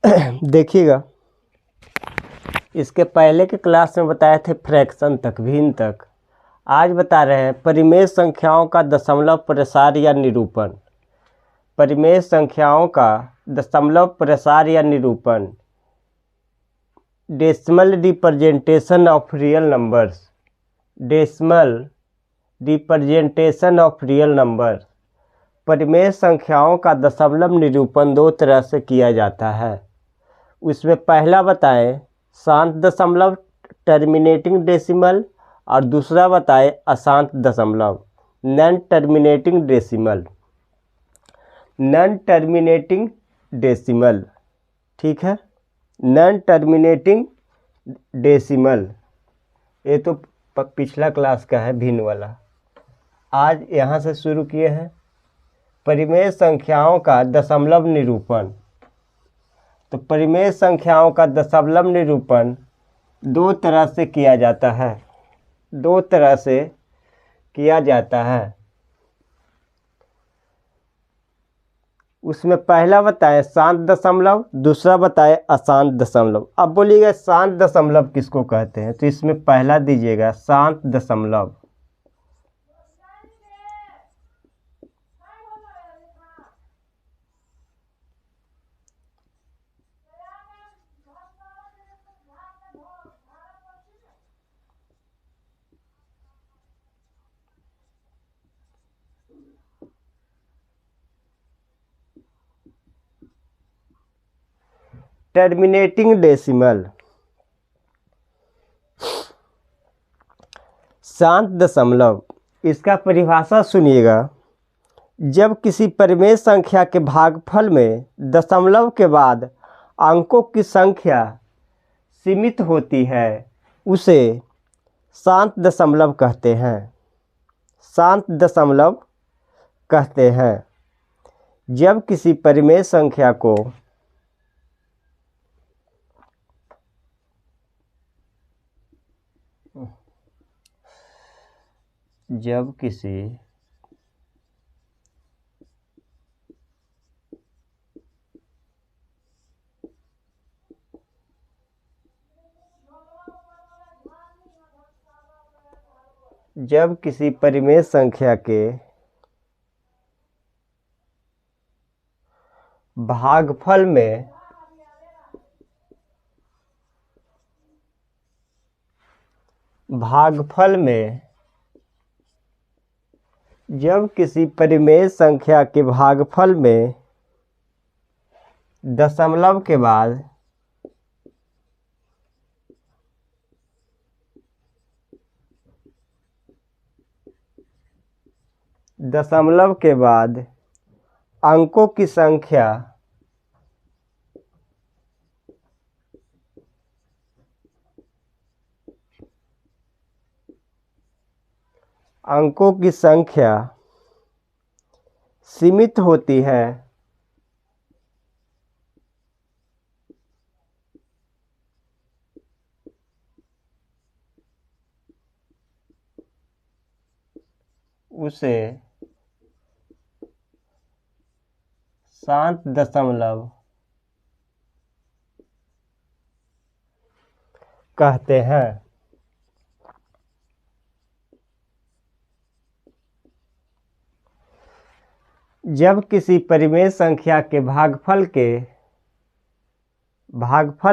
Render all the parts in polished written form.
देखिएगा, इसके पहले के क्लास में बताए थे फ्रैक्शन तक, भिन्न तक। आज बता रहे हैं परिमेय संख्याओं का दशमलव प्रसार या निरूपण। परिमेय संख्याओं का दशमलव प्रसार या निरूपण, decimal representation of real numbers. Decimal representation of real number. परिमेय संख्याओं का दशमलव निरूपण दो तरह से किया जाता है। उसमें पहला बताएं शांत दशमलव टर्मिनेटिंग डेसिमल, और दूसरा बताएं अशांत दशमलव non terminating decimal. Non terminating decimal, ठीक है, नॉन टर्मिनेटिंग डेसिमल, ये तो पिछला क्लास का है भिन्न वाला। आज यहाँ से शुरू किए हैं परिमेय संख्याओं का दशमलव निरूपण। तो परिमेय संख्याओं का दशमलव निरूपण दो तरह से किया जाता है, दो तरह से किया जाता है। उसमें पहला बताएं शांत दशमलव, दूसरा बताएं अशांत दशमलव। अब बोलिएगा शांत दशमलव किसको कहते हैं, तो इसमें पहला दीजिएगा शांत दशमलव। Terminating decimal. शांत दशमलव, इसका परिभाषा सुनिएगा। जब किसी परिमेय संख्या के भागफल में दशमलव के बाद अंकों की संख्या सीमित होती है उसे शांत दशमलव कहते हैं। शांत दशमलव कहते हैं जब किसी परिमेय संख्या को जब किसी परिमेय संख्या के भागफल में जब किसी परिमेय संख्या के भागफल में दशमलव के बाद अंकों की संख्या सीमित होती है उसे शांत दशमलव कहते हैं। जब किसी परिमेय संख्या के भागफल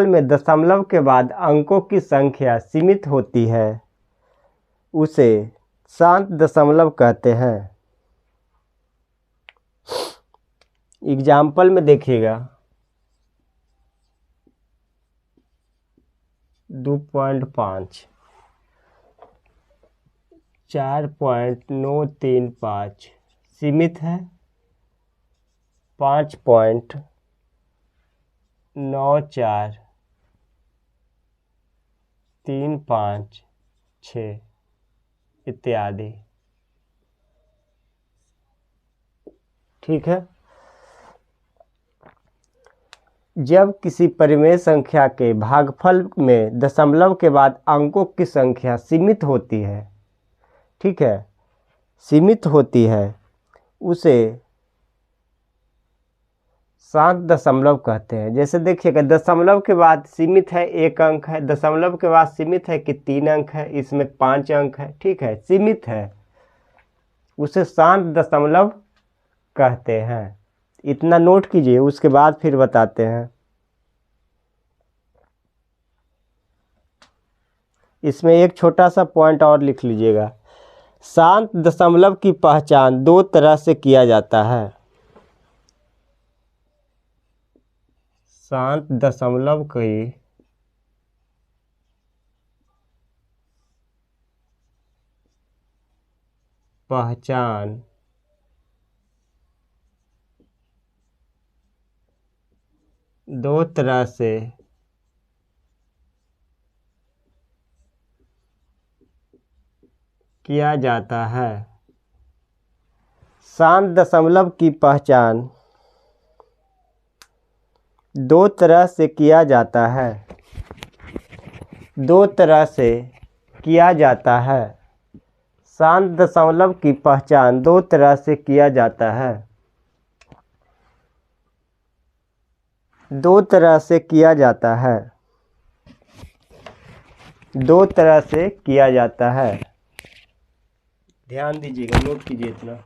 में दशमलव के बाद अंकों की संख्या सीमित होती है उसे शांत दशमलव कहते हैं। एग्जाम्पल में देखिएगा 2.5, 4.935 सीमित है, 5.94 356 इत्यादि, ठीक है। जब किसी परिमेय संख्या के भागफल में दशमलव के बाद अंकों की संख्या सीमित होती है, ठीक है, सीमित होती है, उसे शांत दशमलव कहते हैं। जैसे देखिएगा, दशमलव के बाद सीमित है 1 अंक है, दशमलव के बाद सीमित है कि 3 अंक है, इसमें 5 अंक है, ठीक है, सीमित है, उसे शांत दशमलव कहते हैं। इतना नोट कीजिए, उसके बाद फिर बताते हैं। इसमें एक छोटा सा पॉइंट और लिख लीजिएगा। शांत दशमलव की पहचान 2 तरह से किया जाता है। शांत दशमलव की पहचान 2 तरह से किया जाता है। शांत दशमलव की पहचान 2 तरह से किया जाता है। 2 तरह से किया जाता है। शांत दशमलव की पहचान 2 तरह से किया जाता है। 2 तरह से किया जाता है। 2 तरह से किया जाता है। ध्यान दीजिएगा, नोट कीजिए इतना।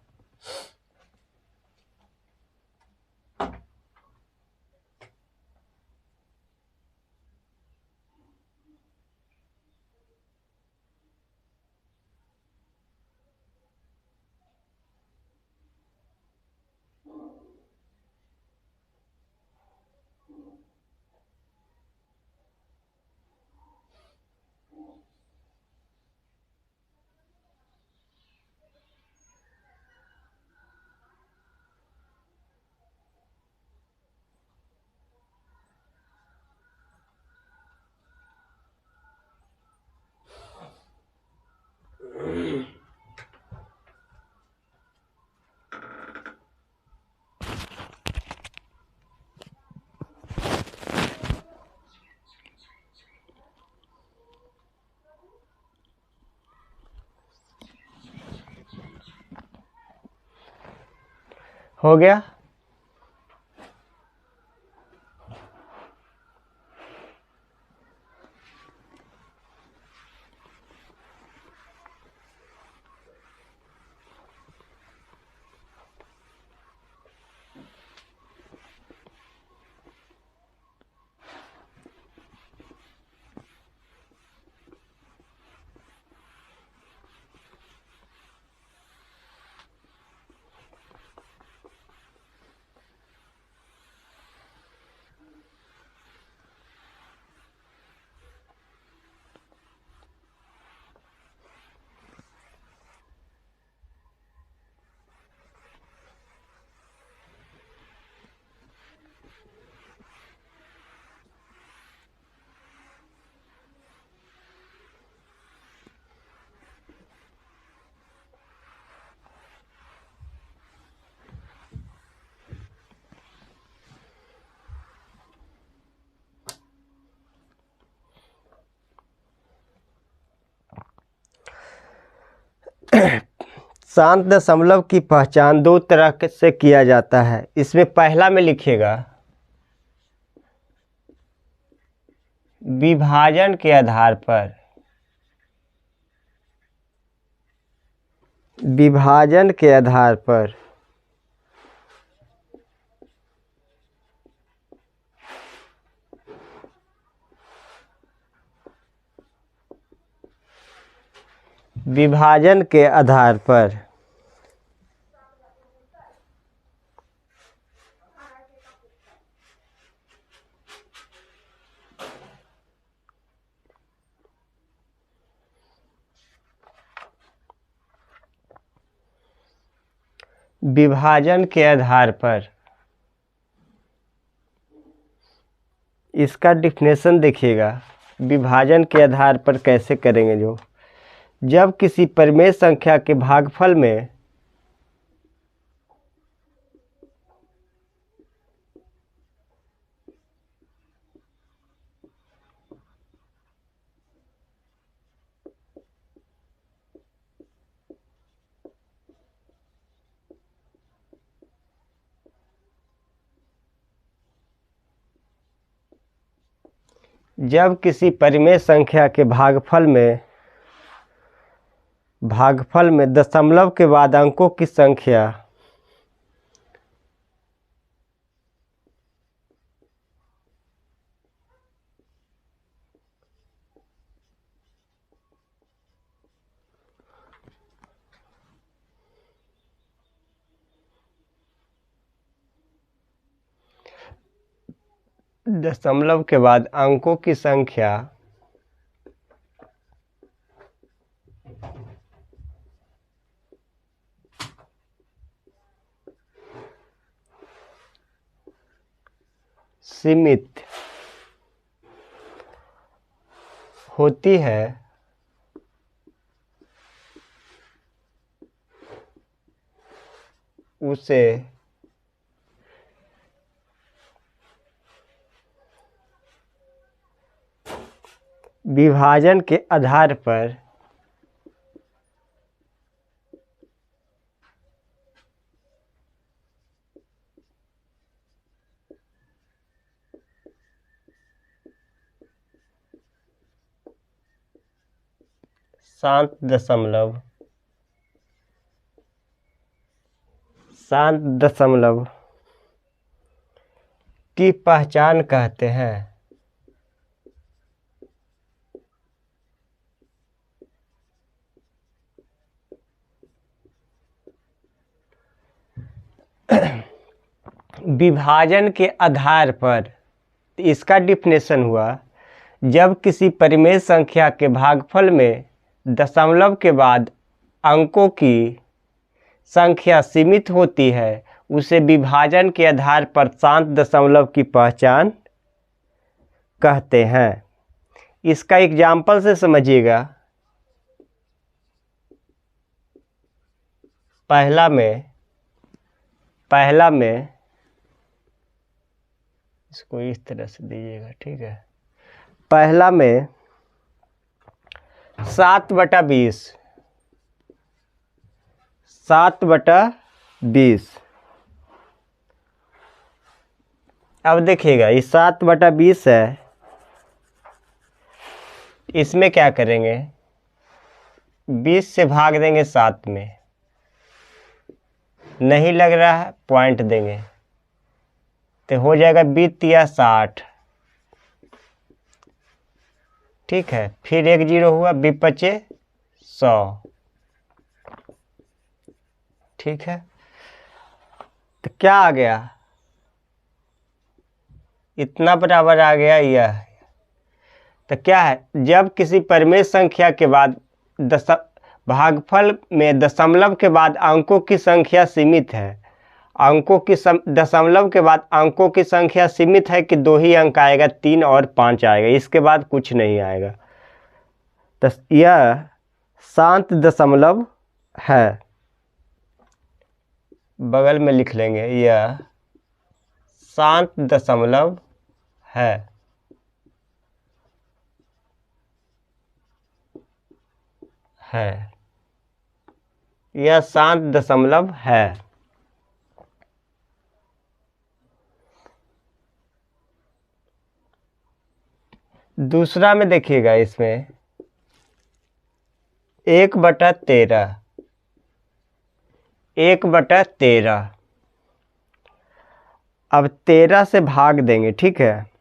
हो गया। शांत दशमलव की पहचान 2 तरह से किया जाता है। इसमें पहला में लिखिएगा, विभाजन के आधार पर। विभाजन के आधार पर। विभाजन के आधार पर। विभाजन के आधार पर। इसका डिफिनेशन देखिएगा, विभाजन के आधार पर कैसे करेंगे। जब किसी परिमेय संख्या के भागफल में जब किसी परिमेय संख्या के भागफल में दशमलव के बाद अंकों की संख्या दशमलव के बाद अंकों की संख्या सीमित होती है उसे विभाजन के आधार पर शांत दशमलव की पहचान कहते हैं। विभाजन के आधार पर इसका डिफिनेशन हुआ, जब किसी परिमेय संख्या के भागफल में दशमलव के बाद अंकों की संख्या सीमित होती है उसे विभाजन के आधार पर शांत दशमलव की पहचान कहते हैं। इसका एग्जाम्पल से समझिएगा। पहला में इसको इस तरह से दीजिएगा, ठीक है। पहला में 7/20 अब देखिएगा, ये 7/20 है। इसमें क्या करेंगे, 20 से भाग देंगे 7 में, नहीं लग रहा है पॉइंट देंगे तो हो जाएगा 20×60, ठीक है। फिर 1 0 हुआ, 20×5=100, ठीक है। तो क्या आ गया, इतना बराबर आ गया यह। तो क्या है, जब किसी परिमेय संख्या के बाद भागफल में दशमलव के बाद अंकों की संख्या सीमित है, दशमलव के बाद अंकों की संख्या सीमित है कि 2 ही अंक आएगा, 3 और 5 आएगा, इसके बाद कुछ नहीं आएगा, तो यह शांत दशमलव है। बगल में लिख लेंगे, यह शांत दशमलव है। यह शांत दशमलव है। दूसरा में देखिएगा, इसमें 1/13 अब 13 से भाग देंगे, ठीक है।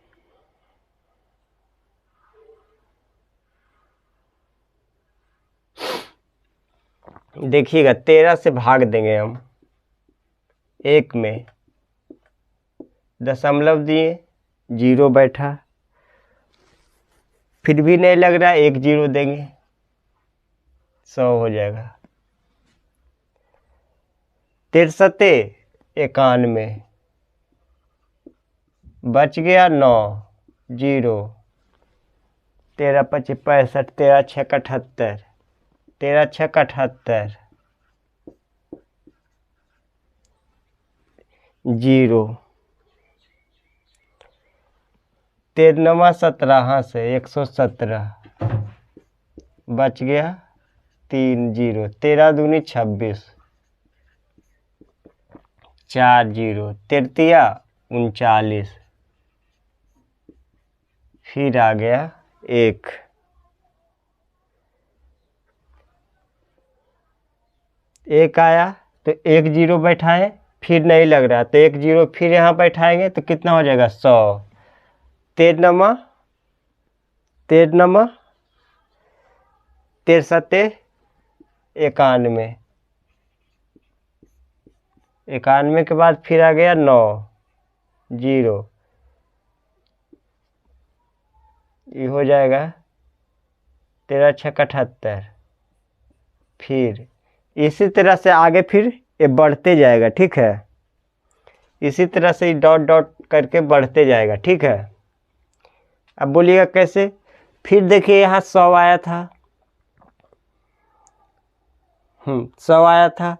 देखिएगा, 13 से भाग देंगे हम 1 में, दशमलव दिए, 0 बैठा, फिर भी नहीं लग रहा, 1 0 देंगे, 100 हो जाएगा। 93×91 बच गया 9 0, 13×5 = 65, 13×6 = 0, 13×9 = 17 से 117 बच गया 3 0, 13×2 = 26, 4 0, 3 3 = 39, फिर आ गया 1, एक आया तो 1 0 बैठाए, फिर नहीं लग रहा तो 1 0 फिर यहाँ बैठाएंगे तो कितना हो जाएगा 100। 13 13 13 सत्ते 91, 91 के बाद फिर आ गया 9 0, ये हो जाएगा 13 छक्का 78। फिर इसी तरह से आगे फिर ये बढ़ते जाएगा, ठीक है, इसी तरह से डॉट डॉट करके बढ़ते जाएगा, ठीक है। अब बोलिएगा कैसे? फिर देखिए यहाँ 100 आया था, 100 आया था,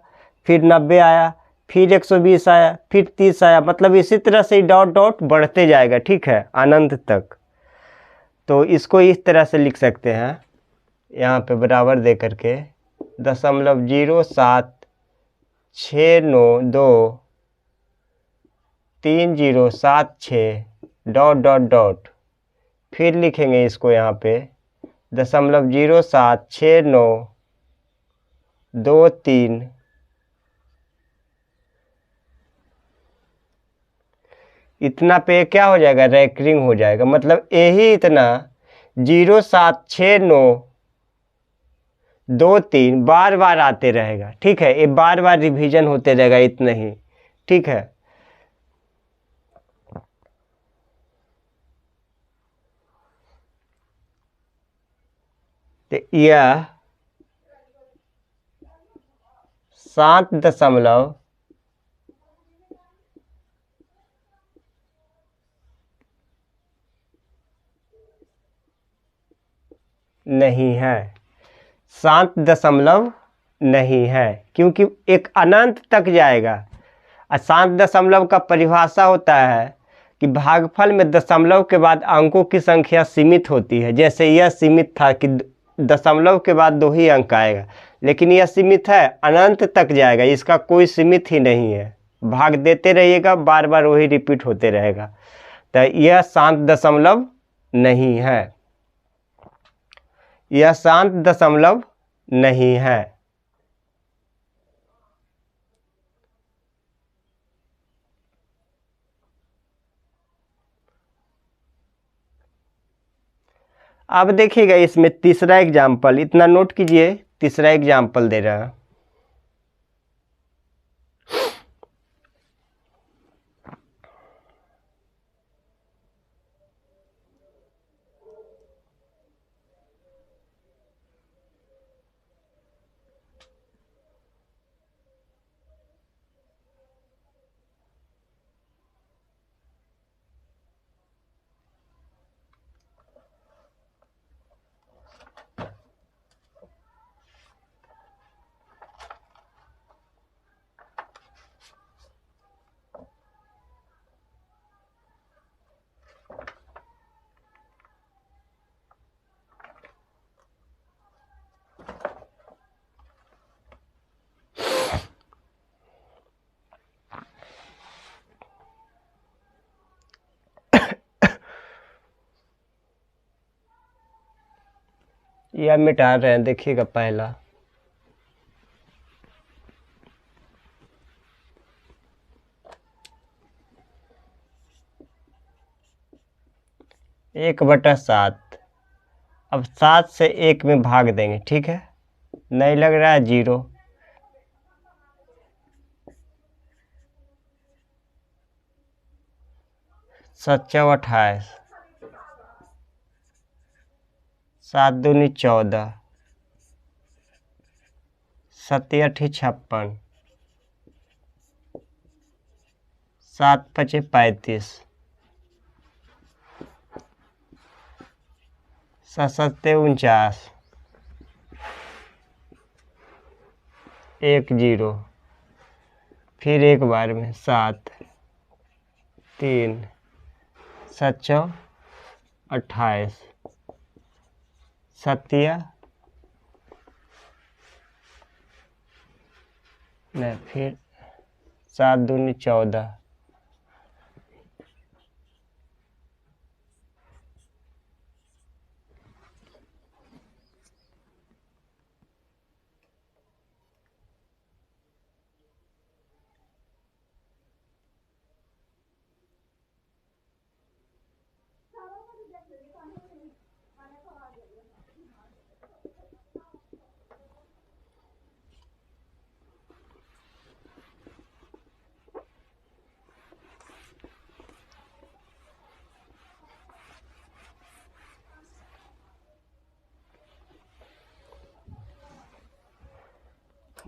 फिर 90 आया, फिर 120 आया, फिर 30 आया, मतलब इसी तरह से डॉट डॉट बढ़ते जाएगा, ठीक है, अनंत तक। तो इसको इस तरह से लिख सकते हैं, यहाँ पे बराबर दे करके 0.06923076 डॉट डॉट डॉट, फिर लिखेंगे इसको यहाँ पे 0.076923, इतना पे क्या हो जाएगा? रैकरिंग हो जाएगा, मतलब यही इतना 0.769223 बार बार आते रहेगा, ठीक है, ये बार बार रिवीजन होते रहेगा, इतना ही, ठीक है। तो यह 7 नहीं है, 7 नहीं है, क्योंकि एक अनंत तक जाएगा। और 7 का परिभाषा होता है कि भागफल में दशमलव के बाद अंकों की संख्या सीमित होती है। जैसे यह सीमित था कि दशमलव के बाद 2 ही अंक आएगा, लेकिन यह सीमित है, अनंत तक जाएगा, इसका कोई सीमित ही नहीं है, भाग देते रहिएगा, बार बार वही रिपीट होते रहेगा। तो यह 7 नहीं है, यह 7 नहीं है। अब देखिएगा इसमें तीसरा एग्जाम्पल, इतना नोट कीजिए, तीसरा एग्जाम्पल दे रहा है। यह मिटा रहे हैं, देखिएगा पहला, एक बटा 7, अब 7 से 1 में भाग देंगे, ठीक है, नहीं लग रहा है 0, सच्चा 28, 7 दूनी 14, 7 8 56, 7 5 35, 7 7 49, 1 0, फिर एक बार में 7 3 7 28, 7 नहीं, फिर 7 दूनी 14,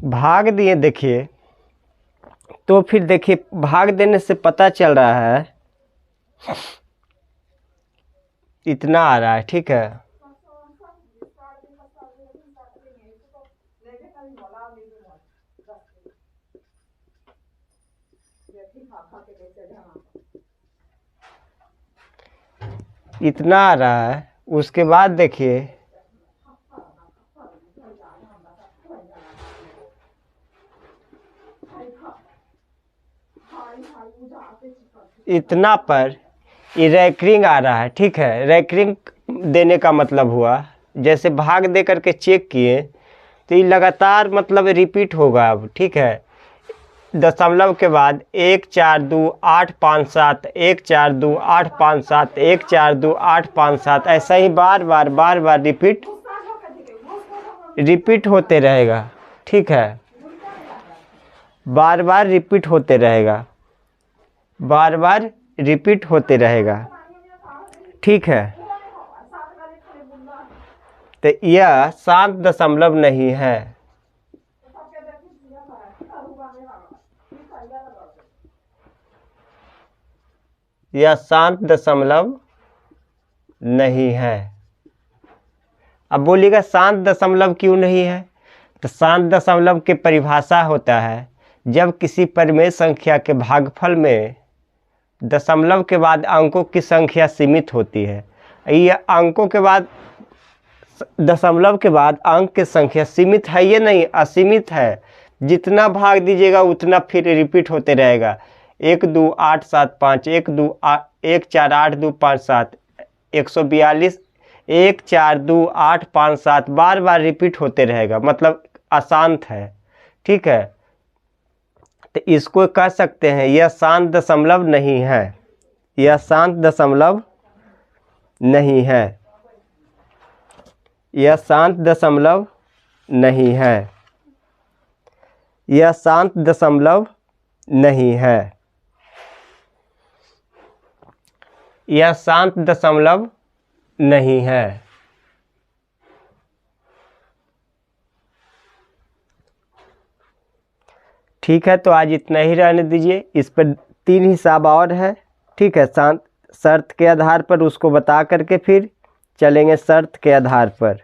भाग दिए देखिए, तो फिर देखिए भाग देने से पता चल रहा है इतना आ रहा है, ठीक है। इतना आ रहा है, उसके बाद देखिए इतना पर ये रैकरिंग आ रहा है, ठीक है। रैकरिंग देने का मतलब हुआ जैसे भाग दे करके चेक किए तो ये लगातार मतलब रिपीट होगा अब, ठीक है। दशमलव के बाद 1 4 2 8 5 7 1 4 2 8 5 7 1 4 2 8 5 7 ऐसा ही बार बार रिपीट होते रहेगा, ठीक है। बार बार रिपीट होते रहेगा, बार बार रिपीट होते रहेगा, ठीक है। तो यह शांत दशमलव नहीं है। यह शांत दशमलव नहीं है। अब बोलिएगा शांत दशमलव क्यों नहीं है? तो शांत दशमलव की परिभाषा होता है जब किसी परिमेय संख्या के भागफल में दशमलव के बाद अंकों की संख्या सीमित होती है। यह अंकों के बाद दशमलव के बाद अंक की संख्या सीमित है, ये नहीं असीमित है। जितना भाग दीजिएगा उतना फिर रिपीट होते रहेगा। 1 2 8 7 5 1 2 1 4 8 2 5 7 142 1 4 2 8 5 7 बार बार रिपीट होते रहेगा, मतलब अशांत है, ठीक है। तो इसको कह सकते हैं यह शांत दशमलव नहीं है। यह शांत दशमलव नहीं है। यह शांत दशमलव नहीं है। यह शांत दशमलव नहीं है। यह शांत दशमलव नहीं है। ठीक है, तो आज इतना ही रहने दीजिए। इस पर 3 हिसाब और है, ठीक है। शांत शर्त के आधार पर उसको बता करके फिर चलेंगे शर्त के आधार पर।